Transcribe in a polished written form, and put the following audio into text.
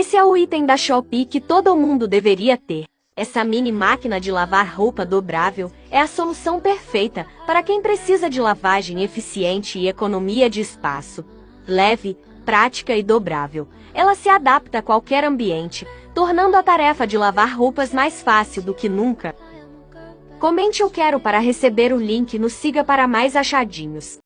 Esse é o item da Shopee que todo mundo deveria ter. Essa mini máquina de lavar roupa dobrável é a solução perfeita para quem precisa de lavagem eficiente e economia de espaço. Leve, prática e dobrável, ela se adapta a qualquer ambiente, tornando a tarefa de lavar roupas mais fácil do que nunca. Comente "eu quero" para receber o link e nos siga para mais achadinhos.